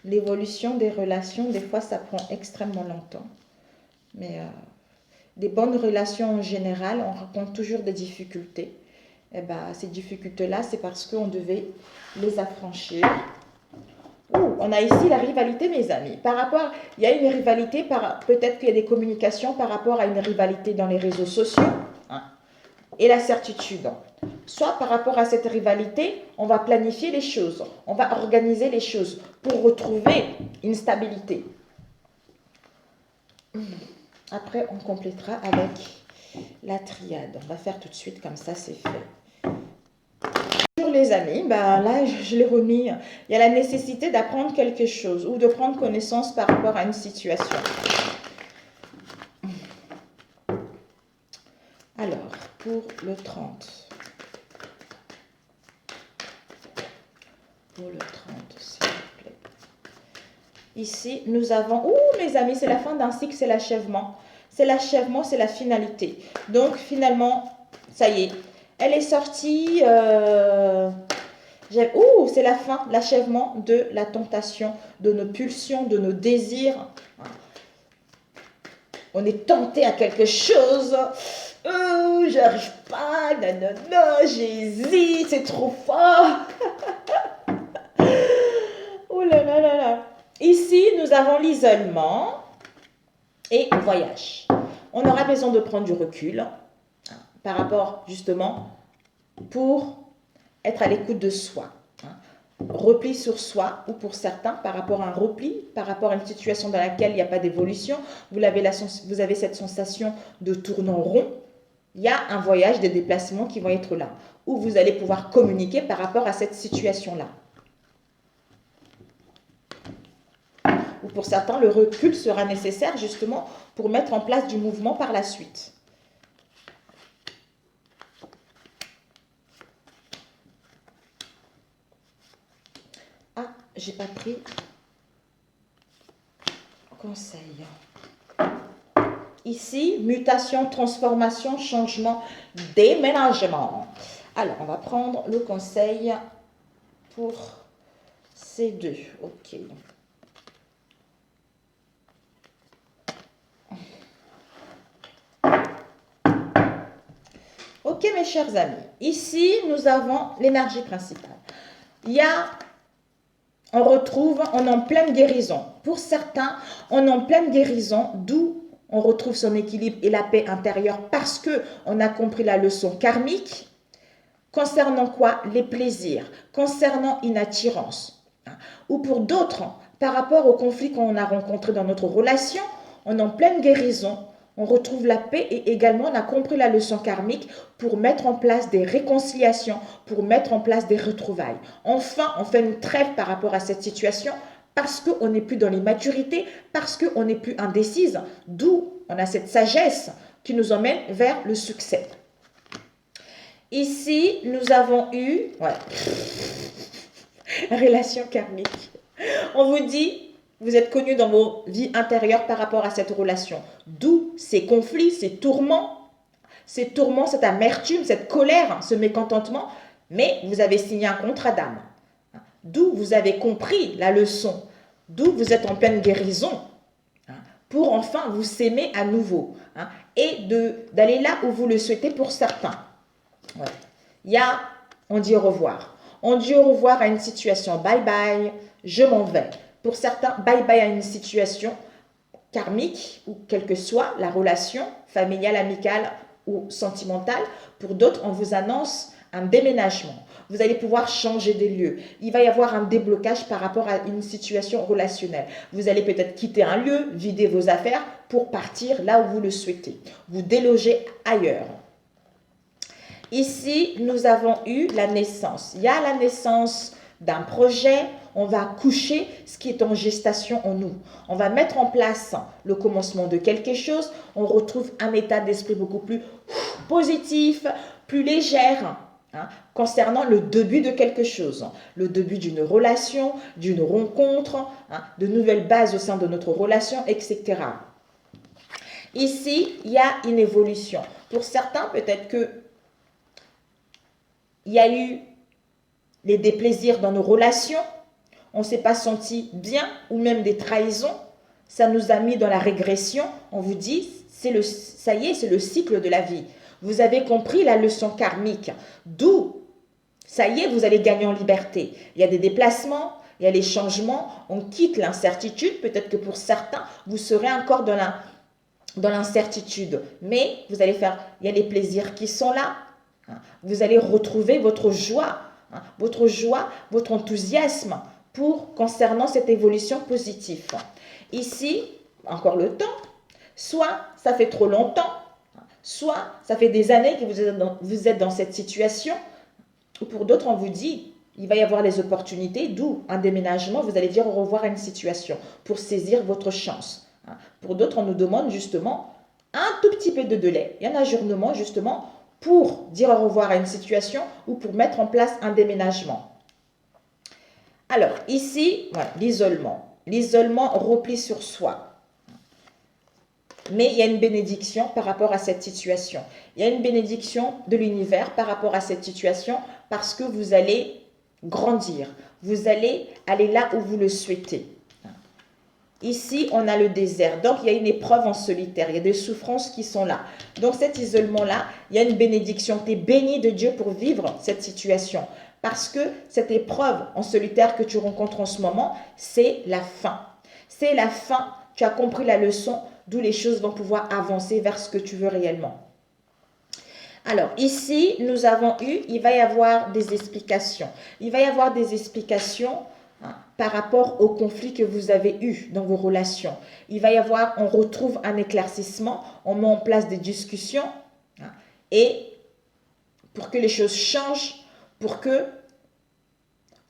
L'évolution des relations, des fois, ça prend extrêmement longtemps. Mais des bonnes relations en général, on rencontre toujours des difficultés. Et ces difficultés-là, c'est parce qu'on devait les affranchir. On a ici la rivalité, mes amis. Il y a une rivalité, peut-être qu'il y a des communications par rapport à une rivalité dans les réseaux sociaux et la certitude. Soit par rapport à cette rivalité, on va planifier les choses, on va organiser les choses pour retrouver une stabilité. Après, on complétera avec la triade. On va faire tout de suite, comme ça c'est fait. Bonjour les amis, là je l'ai remis. Il y a la nécessité d'apprendre quelque chose ou de prendre connaissance par rapport à une situation. Alors, pour le 30. Pour le 30, s'il vous plaît. Ici, nous avons... mes amis, c'est la fin d'un cycle, c'est l'achèvement. C'est l'achèvement, c'est la finalité. Donc, finalement, ça y est. Elle est sortie... c'est la fin, l'achèvement de la tentation, de nos pulsions, de nos désirs. On est tenté à quelque chose. J'arrive pas, non, j'hésite, c'est trop fort. Oh là là là là. Ici, nous avons l'isolement et le voyage. On aura besoin de prendre du recul par rapport, justement, pour être à l'écoute de soi. Repli sur soi, ou pour certains, par rapport à un repli, par rapport à une situation dans laquelle il n'y a pas d'évolution, vous avez cette sensation de tourner en rond, il y a un voyage, des déplacements qui vont être là, où vous allez pouvoir communiquer par rapport à cette situation-là. Ou pour certains, le recul sera nécessaire justement pour mettre en place du mouvement par la suite. J'ai pas pris conseil. Ici, mutation, transformation, changement, déménagement. Alors, on va prendre le conseil pour ces deux. Ok. Ok, mes chers amis. Ici, nous avons l'énergie principale. On retrouve, on est en pleine guérison. Pour certains, on est en pleine guérison, d'où on retrouve son équilibre et la paix intérieure parce qu'on a compris la leçon karmique. Concernant quoi? Les plaisirs, concernant une attirance. Ou pour d'autres, par rapport aux conflits qu'on a rencontrés dans notre relation, on est en pleine guérison, on retrouve la paix et également on a compris la leçon karmique pour mettre en place des réconciliations, pour mettre en place des retrouvailles. Enfin, on fait une trêve par rapport à cette situation parce qu'on n'est plus dans l'immaturité, parce qu'on n'est plus indécise, d'où on a cette sagesse qui nous emmène vers le succès. Ici, nous avons eu relation karmique. On vous dit, vous êtes connus dans vos vies intérieures par rapport à cette relation. D'où ces conflits, ces tourments, cette amertume, cette colère, ce mécontentement. Mais vous avez signé un contrat d'âme. D'où vous avez compris la leçon. D'où vous êtes en pleine guérison pour enfin vous s'aimer à nouveau. Et d'aller là où vous le souhaitez pour certains. Ouais. On dit au revoir. On dit au revoir à une situation. Bye bye, je m'en vais. Pour certains, bye bye à une situation karmique ou quelle que soit la relation familiale, amicale ou sentimentale. Pour d'autres, on vous annonce un déménagement. Vous allez pouvoir changer des lieux. Il va y avoir un déblocage par rapport à une situation relationnelle. Vous allez peut-être quitter un lieu, vider vos affaires pour partir là où vous le souhaitez. Vous déloger ailleurs. Ici, nous avons eu la naissance. Il y a la naissance d'un projet, on va accoucher ce qui est en gestation en nous. On va mettre en place le commencement de quelque chose. On retrouve un état d'esprit beaucoup plus positif, plus légère, concernant le début de quelque chose. Le début d'une relation, d'une rencontre, de nouvelles bases au sein de notre relation, etc. Ici, il y a une évolution. Pour certains, peut-être que il y a eu des déplaisirs dans nos relations, on ne s'est pas senti bien ou même des trahisons, ça nous a mis dans la régression. On vous dit, ça y est, c'est le cycle de la vie. Vous avez compris la leçon karmique, d'où, ça y est, vous allez gagner en liberté. Il y a des déplacements, il y a les changements, on quitte l'incertitude. Peut-être que pour certains, vous serez encore dans l'incertitude, mais vous allez faire, il y a les plaisirs qui sont là. Vous allez retrouver votre joie, votre enthousiasme concernant cette évolution positive. Ici, encore le temps, soit ça fait trop longtemps, soit ça fait des années que vous êtes dans cette situation, ou pour d'autres, on vous dit, il va y avoir les opportunités, d'où un déménagement, vous allez dire au revoir à une situation pour saisir votre chance. Pour d'autres, on nous demande justement un tout petit peu de délai, et un ajournement justement pour dire au revoir à une situation ou pour mettre en place un déménagement. Alors, ici, l'isolement. L'isolement, repli sur soi. Mais il y a une bénédiction par rapport à cette situation. Il y a une bénédiction de l'univers par rapport à cette situation parce que vous allez grandir. Vous allez aller là où vous le souhaitez. Ici, on a le désert. Donc, il y a une épreuve en solitaire. Il y a des souffrances qui sont là. Donc, cet isolement-là, il y a une bénédiction. Tu es béni de Dieu pour vivre cette situation. Parce que cette épreuve en solitaire que tu rencontres en ce moment, c'est la fin. C'est la fin. Tu as compris la leçon, d'où les choses vont pouvoir avancer vers ce que tu veux réellement. Alors, ici, nous avons eu, il va y avoir des explications. Il va y avoir des explications par rapport aux conflits que vous avez eus dans vos relations. Il va y avoir, on retrouve un éclaircissement, on met en place des discussions et pour que les choses changent, pour que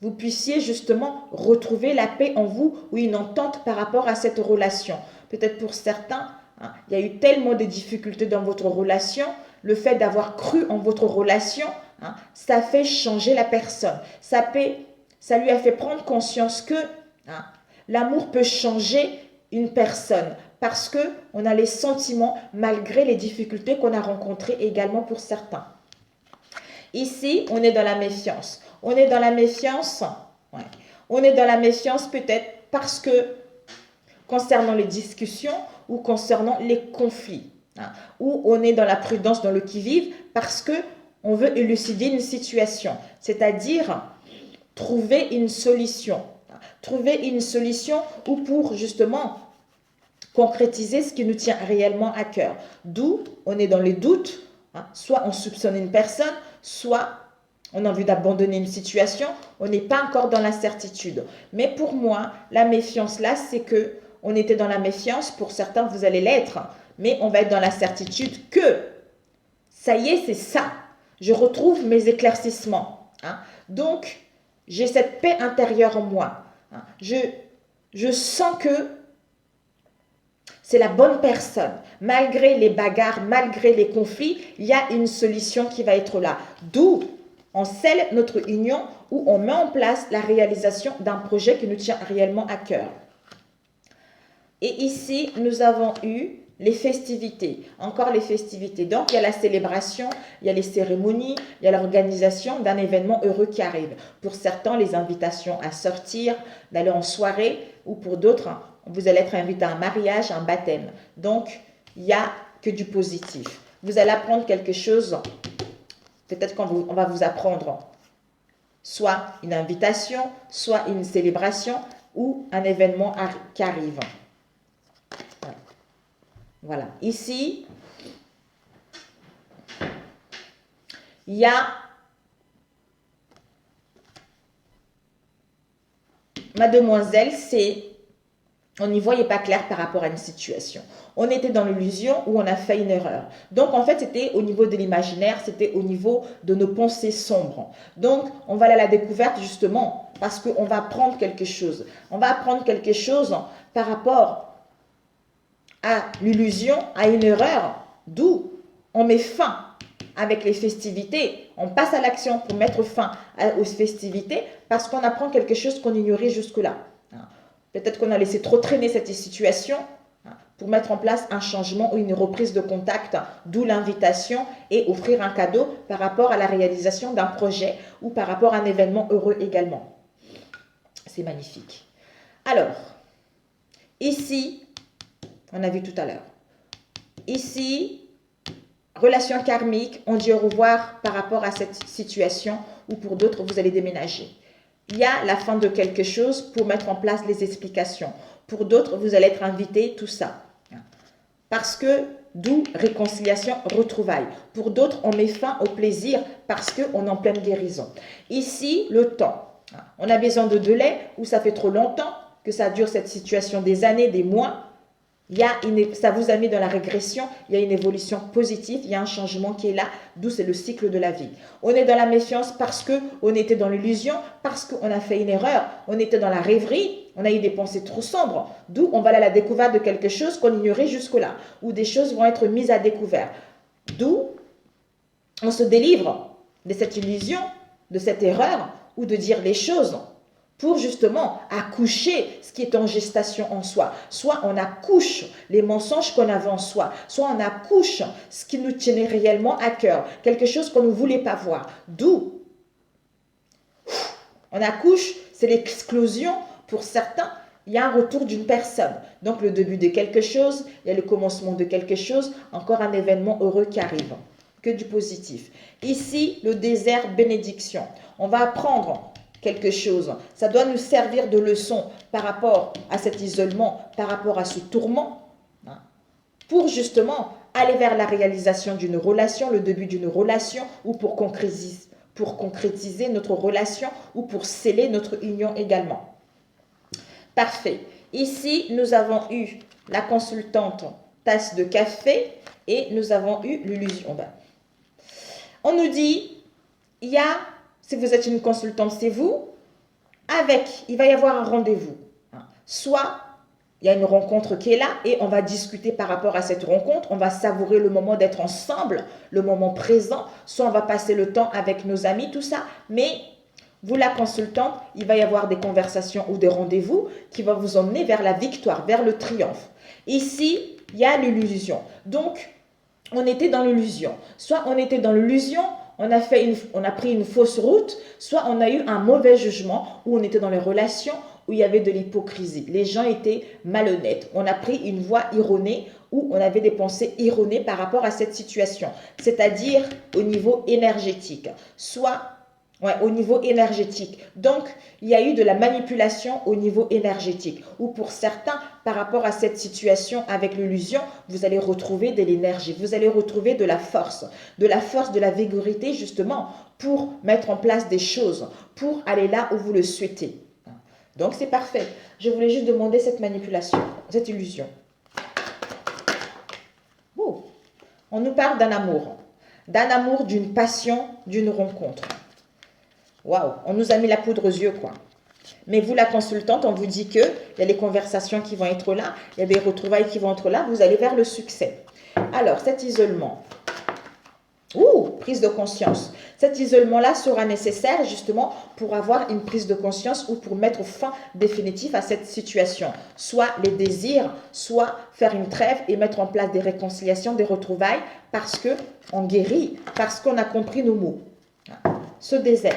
vous puissiez justement retrouver la paix en vous ou une entente par rapport à cette relation. Peut-être pour certains, il y a eu tellement de difficultés dans votre relation, le fait d'avoir cru en votre relation, ça fait changer la personne. Ça lui a fait prendre conscience que l'amour peut changer une personne parce qu'on a les sentiments malgré les difficultés qu'on a rencontrées également pour certains. Ici, on est dans la méfiance. On est dans la méfiance, ouais. On est dans la méfiance peut-être parce que concernant les discussions ou concernant les conflits, hein, ou on est dans la prudence, dans le qui-vive parce que on veut élucider une situation, c'est-à-dire trouver une solution. Trouver une solution ou pour justement concrétiser ce qui nous tient réellement à cœur. D'où on est dans les doutes, hein, soit on soupçonne une personne, soit on a envie d'abandonner une situation, on n'est pas encore dans la certitude. Mais pour moi, la méfiance là, c'est que on était dans la méfiance, pour certains vous allez l'être, mais on va être dans la certitude que ça y est, c'est ça. Je retrouve mes éclaircissements. Hein. Donc, j'ai cette paix intérieure en moi. Hein. Je sens que c'est la bonne personne. Malgré les bagarres, malgré les conflits, il y a une solution qui va être là. D'où on scelle notre union, où on met en place la réalisation d'un projet qui nous tient réellement à cœur. Et ici, nous avons eu les festivités, encore les festivités. Donc, il y a la célébration, il y a les cérémonies, il y a l'organisation d'un événement heureux qui arrive. Pour certains, les invitations à sortir, d'aller en soirée, ou pour d'autres, vous allez être invité à un mariage, à un baptême. Donc, il n'y a que du positif. Vous allez apprendre quelque chose, peut-être qu'on va vous apprendre soit une invitation, soit une célébration, ou un événement qui arrive. Voilà. Ici, il y a mademoiselle, on n'y voyait pas clair par rapport à une situation. On était dans l'illusion où on a fait une erreur. Donc, en fait, c'était au niveau de l'imaginaire, c'était au niveau de nos pensées sombres. Donc, on va aller à la découverte justement parce qu'on va apprendre quelque chose. On va apprendre quelque chose par rapport à l'illusion, à une erreur, d'où on met fin avec les festivités. On passe à l'action pour mettre fin aux festivités parce qu'on apprend quelque chose qu'on ignorait jusque-là. Peut-être qu'on a laissé trop traîner cette situation pour mettre en place un changement ou une reprise de contact, d'où l'invitation et offrir un cadeau par rapport à la réalisation d'un projet ou par rapport à un événement heureux également. C'est magnifique. Alors, ici, on a vu tout à l'heure. Ici, relation karmique, on dit au revoir par rapport à cette situation ou pour d'autres, vous allez déménager. Il y a la fin de quelque chose pour mettre en place les explications. Pour d'autres, vous allez être invité, tout ça. Parce que, d'où réconciliation, retrouvailles. Pour d'autres, on met fin au plaisir parce qu'on est en pleine guérison. Ici, le temps. On a besoin de délai où ça fait trop longtemps que ça dure cette situation, des années, des mois. Ça vous a mis dans la régression, il y a une évolution positive, il y a un changement qui est là, d'où c'est le cycle de la vie. On est dans la méfiance parce qu'on était dans l'illusion, parce qu'on a fait une erreur, on était dans la rêverie, on a eu des pensées trop sombres, d'où on va aller à la découverte de quelque chose qu'on ignorait jusque-là, où des choses vont être mises à découvert. D'où on se délivre de cette illusion, de cette erreur, ou de dire les choses pour justement accoucher ce qui est en gestation en soi. Soit on accouche les mensonges qu'on avait en soi, soit on accouche ce qui nous tenait réellement à cœur, quelque chose qu'on ne voulait pas voir. D'où on accouche, c'est l'explosion pour certains. Il y a un retour d'une personne. Donc le début de quelque chose, il y a le commencement de quelque chose, encore un événement heureux qui arrive. Que du positif. Ici, le désert, bénédiction. On va apprendre quelque chose. Ça doit nous servir de leçon par rapport à cet isolement, par rapport à ce tourment, pour justement aller vers la réalisation d'une relation, le début d'une relation, ou pour concrétiser notre relation, ou pour sceller notre union également. Parfait. Ici, nous avons eu la consultante tasse de café et nous avons eu l'illusion. On nous dit, si vous êtes une consultante, c'est vous, il va y avoir un rendez-vous. Soit il y a une rencontre qui est là et on va discuter par rapport à cette rencontre, on va savourer le moment d'être ensemble, le moment présent, soit on va passer le temps avec nos amis, tout ça. Mais vous, la consultante, il va y avoir des conversations ou des rendez-vous qui vont vous emmener vers la victoire, vers le triomphe. Ici, il y a l'illusion. Donc, on était dans l'illusion. Soit on était dans l'illusion, on a pris une fausse route, soit on a eu un mauvais jugement où on était dans les relations où il y avait de l'hypocrisie. Les gens étaient malhonnêtes. On a pris une voie erronée où on avait des pensées erronées par rapport à cette situation, c'est-à-dire au niveau énergétique. Au niveau énergétique. Donc, il y a eu de la manipulation au niveau énergétique. Ou pour certains, par rapport à cette situation avec l'illusion, vous allez retrouver de l'énergie, vous allez retrouver de la force, de la vigorité justement pour mettre en place des choses, pour aller là où vous le souhaitez. Donc, c'est parfait. Je voulais juste demander cette manipulation, cette illusion. Oh. On nous parle d'un amour, d'une passion, d'une rencontre. Waouh, on nous a mis la poudre aux yeux, quoi. Mais vous, la consultante, on vous dit qu'il y a les conversations qui vont être là, il y a des retrouvailles qui vont être là, vous allez vers le succès. Alors, cet isolement, prise de conscience. Cet isolement-là sera nécessaire justement pour avoir une prise de conscience ou pour mettre fin définitive à cette situation. Soit les désirs, soit faire une trêve et mettre en place des réconciliations, des retrouvailles, parce qu'on guérit, parce qu'on a compris nos mots. Ce désert,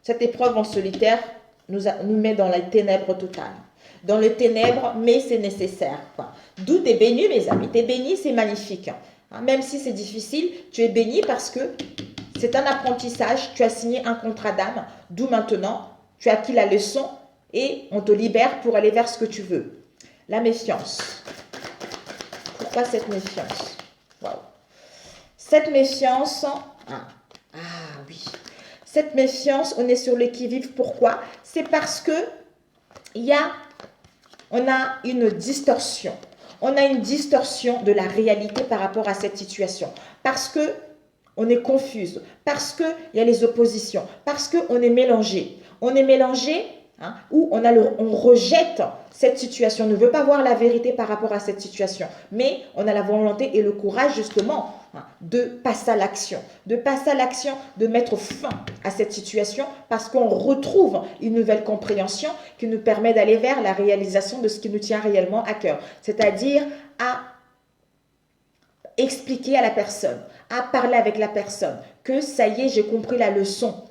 cette épreuve en solitaire nous met dans les ténèbres totales. Dans les ténèbres, mais c'est nécessaire. D'où tu es béni, mes amis. Tu es béni, c'est magnifique. Même si c'est difficile, tu es béni parce que c'est un apprentissage. Tu as signé un contrat d'âme. D'où maintenant, tu as acquis la leçon et on te libère pour aller vers ce que tu veux. La méfiance. Pourquoi cette méfiance? Waouh. Cette méfiance, oui. Cette méfiance, on est sur le qui-vive. Pourquoi? C'est parce que on a une distorsion. On a une distorsion de la réalité par rapport à cette situation. Parce que on est confuse, parce qu'il y a les oppositions, parce qu'on est mélangé. On est mélangé, où on rejette cette situation, on ne veut pas voir la vérité par rapport à cette situation. Mais on a la volonté et le courage justement de passer à l'action, de mettre fin à cette situation parce qu'on retrouve une nouvelle compréhension qui nous permet d'aller vers la réalisation de ce qui nous tient réellement à cœur. C'est-à-dire à expliquer à la personne, à parler avec la personne que ça y est, j'ai compris la leçon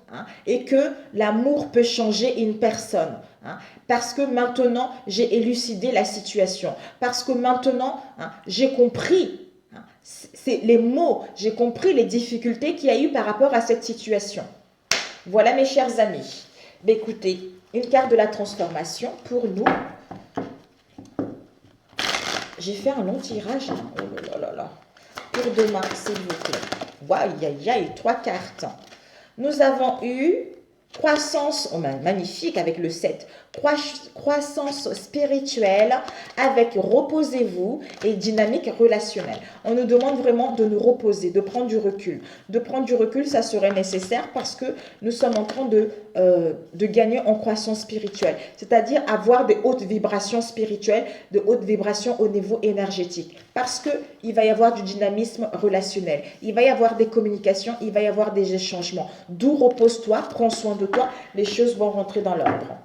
et que l'amour peut changer une personne. Parce que maintenant, j'ai élucidé la situation. Parce que maintenant, j'ai compris c'est les mots, j'ai compris les difficultés qu'il y a eu par rapport à cette situation. Voilà mes chers amis. Écoutez, une carte de la transformation pour nous. J'ai fait un long tirage. Oh là là. Pour demain, s'il vous plaît. Waouh, aïe, aïe, 3 cartes. Nous avons eu croissance, magnifique avec le 7, croissance spirituelle avec reposez-vous et dynamique relationnelle. On nous demande vraiment de nous reposer, de prendre du recul. De prendre du recul, ça serait nécessaire parce que nous sommes en train de gagner en croissance spirituelle, c'est-à-dire avoir des hautes vibrations spirituelles, de hautes vibrations au niveau énergétique. Parce qu'il va y avoir du dynamisme relationnel, il va y avoir des communications, il va y avoir des échangements. D'où repose-toi, prends soin de toi, les choses vont rentrer dans l'ordre.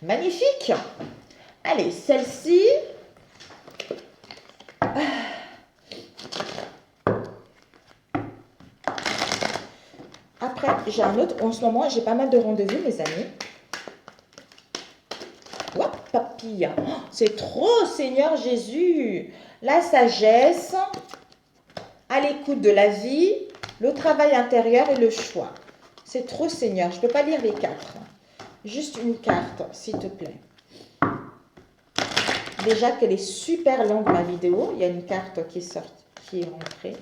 Magnifique. Allez, celle-ci. Après, j'ai un autre. En ce moment, j'ai pas mal de rendez-vous, mes amis. Hop, papilla. C'est trop, Seigneur Jésus. La sagesse, à l'écoute de la vie, le travail intérieur et le choix. C'est trop, Seigneur. Je ne peux pas lire les 4. Juste une carte, s'il te plaît. Déjà qu'elle est super longue, ma vidéo. Il y a une carte qui est sortie, qui est rentrée.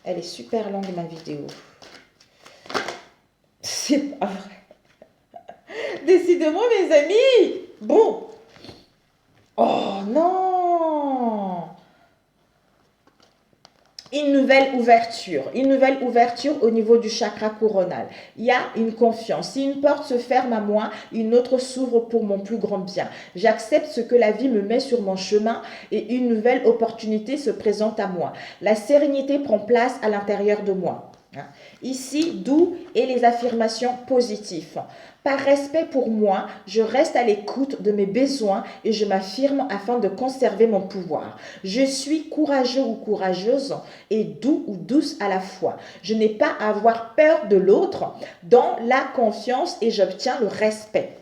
Elle est super longue, ma vidéo. C'est pas vrai. Décidément, mes amis. Bon. Oh non. Une nouvelle ouverture au niveau du chakra coronal. Il y a une confiance. Si une porte se ferme à moi, une autre s'ouvre pour mon plus grand bien. J'accepte ce que la vie me met sur mon chemin et une nouvelle opportunité se présente à moi. La sérénité prend place à l'intérieur de moi. Ici, d'où et les affirmations positives. Par respect pour moi, je reste à l'écoute de mes besoins et je m'affirme afin de conserver mon pouvoir. Je suis courageux ou courageuse et doux ou douce à la fois. Je n'ai pas à avoir peur de l'autre, dans la confiance et j'obtiens le respect.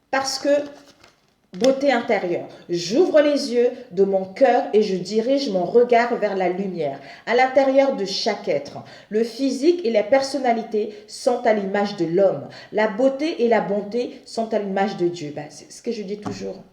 Parce que beauté intérieure. J'ouvre les yeux de mon cœur et je dirige mon regard vers la lumière. À l'intérieur de chaque être, le physique et la personnalité sont à l'image de l'homme. La beauté et la bonté sont à l'image de Dieu. C'est ce que je dis toujours.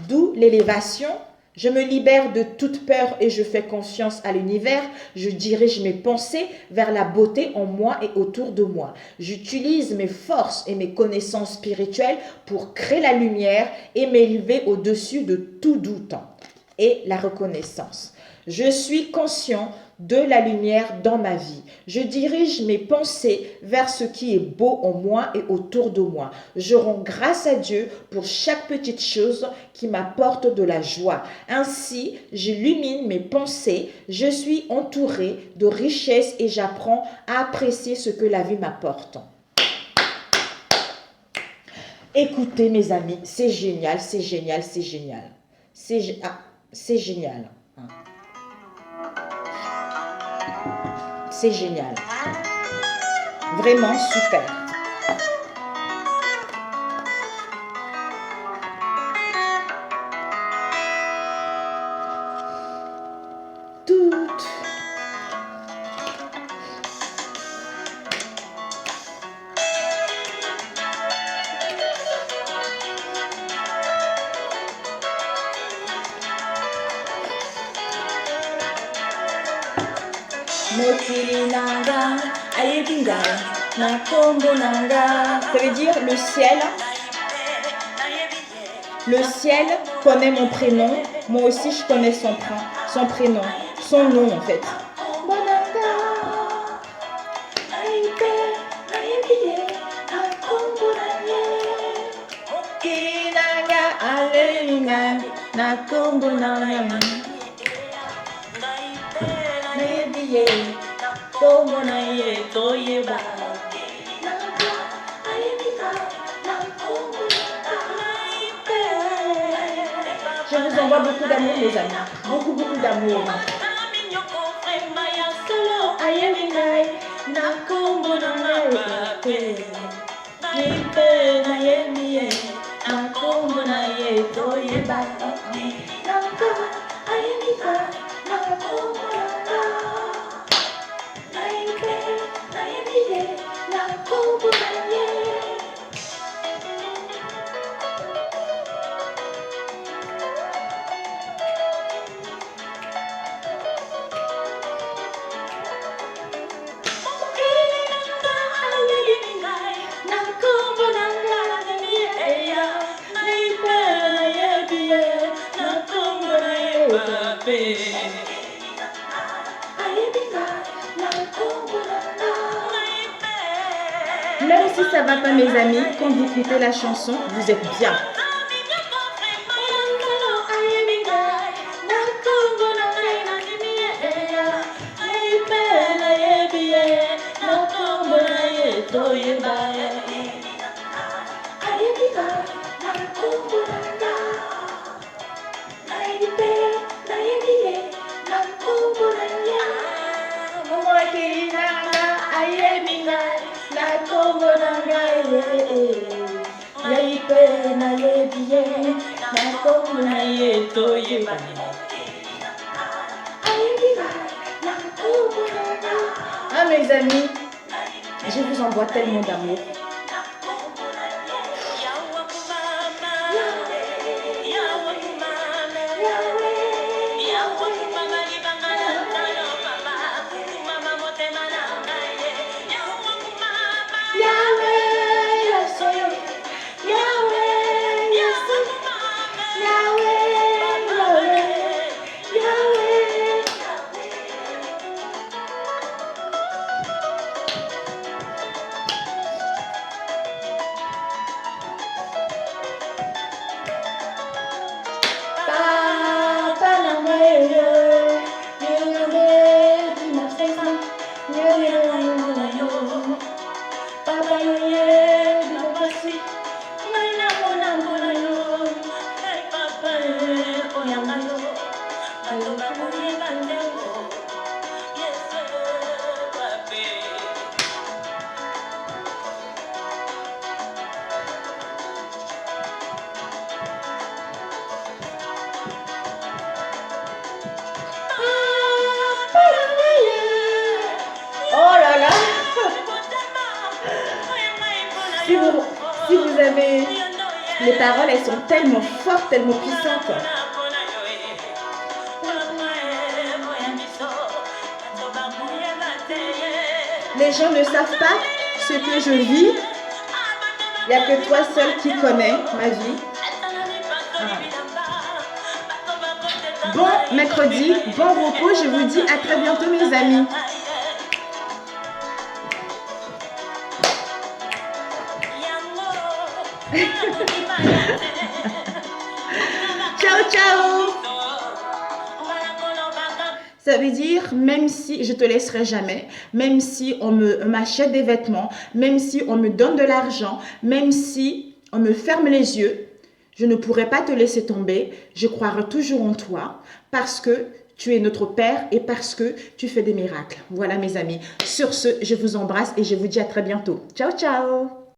D'où l'élévation. Je me libère de toute peur et je fais confiance à l'univers. Je dirige mes pensées vers la beauté en moi et autour de moi. J'utilise mes forces et mes connaissances spirituelles pour créer la lumière et m'élever au-dessus de tout doute et la reconnaissance. Je suis conscient de la lumière dans ma vie. Je dirige mes pensées vers ce qui est beau en moi et autour de moi. Je rends grâce à Dieu pour chaque petite chose qui m'apporte de la joie. Ainsi, j'illumine mes pensées. Je suis entourée de richesses et j'apprends à apprécier ce que la vie m'apporte. Écoutez mes amis, c'est génial, c'est génial, c'est génial. C'est génial. C'est génial. Vraiment super. Ça veut dire le ciel. Le ciel connaît mon prénom. Moi aussi, je connais son prénom. Son nom, en fait. Je vous envoie beaucoup d'amour, mes amis. Beaucoup, beaucoup d'amour. Même si ça va pas, mes amis, quand vous écoutez la chanson, vous êtes bien. Ah, mes amis, je vous envoie tellement d'amour. Si vous avez... Les paroles, elles sont tellement fortes, tellement puissantes. Les gens ne savent pas ce que je vis. Il n'y a que toi seul qui connais ma vie. Bon mercredi, bon repos. Je vous dis à très bientôt mes amis. Ciao, ciao. Ça veut dire, même si je te laisserai jamais, même si on m'achète des vêtements, même si on me donne de l'argent, même si on me ferme les yeux, je ne pourrai pas te laisser tomber. Je croirai toujours en toi parce que tu es notre Père et parce que tu fais des miracles. Voilà mes amis. Sur ce, je vous embrasse et je vous dis à très bientôt. Ciao, ciao.